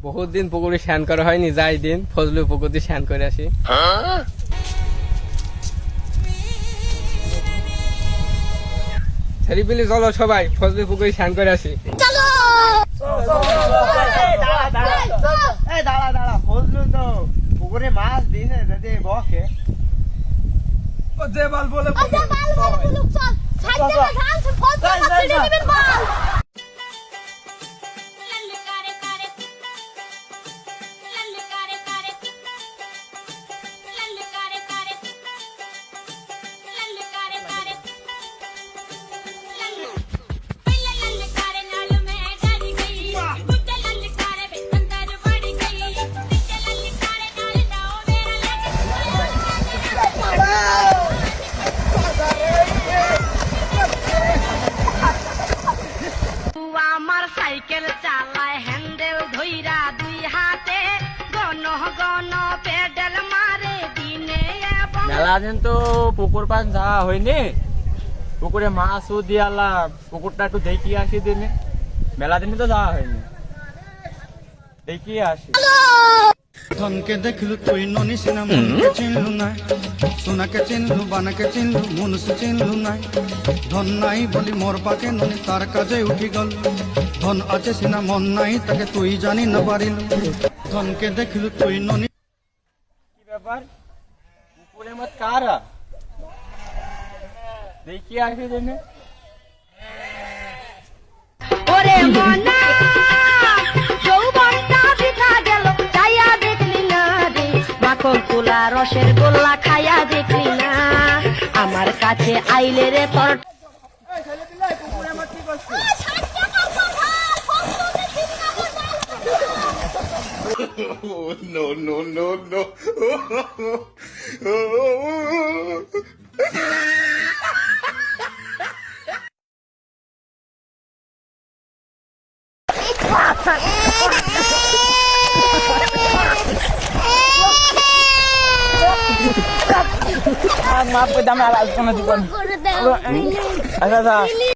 বহুত দিন পুকুরে স্নান করা হয়নি, যাই দিন ফজলু পুকুরে স্নান করে আসি। ছেলেপিলে চলো সবাই ফজলু পুকুরে স্নান করে আসি। দাঁড়া ফজলু তো পুকুরে মাছ দিয়েছে যদি বকে সাইকেল চালায় হ্যান্ডেল ধইরা দুই হাতে গণ গণ পেডেল মারে দিনে এবং মেলা দিন তো পুকুর পান যাওয়া হয়নি, পুকুরে মাছও দিয়ালাম, পুকুরটা একটু দেখি আসি দিনে। মেলা দিনে তো যাওয়া হয়নি, দেখি আসি। ধনকে দেখলু তুই ননি সিনা মনকে চিনলু নাই, সোনাকে চিনলু বানাকে চিনলু মনুষ চিনলু নাই। ধন নাই বলি মোর পাকে ননি তার কাজে উঠি গল, ধন আছে সিনা মন নাই তাকে তুই জানি না পারিলু। ধনকে দেখলু তুই ননি। কি ব্যাপার, পুকুরে মত কারা দেখি আসি দিনে। ওরে মনা যৌবনটা বিঠা গেল চাইয়া দেখলি না রে, মাখন তুলা রসের গোল্লা খাইয়া দেখলি না, আমার কাছে আইলে রে তোর মাপ করে দামে আর আসবো না জীবন। আচ্ছা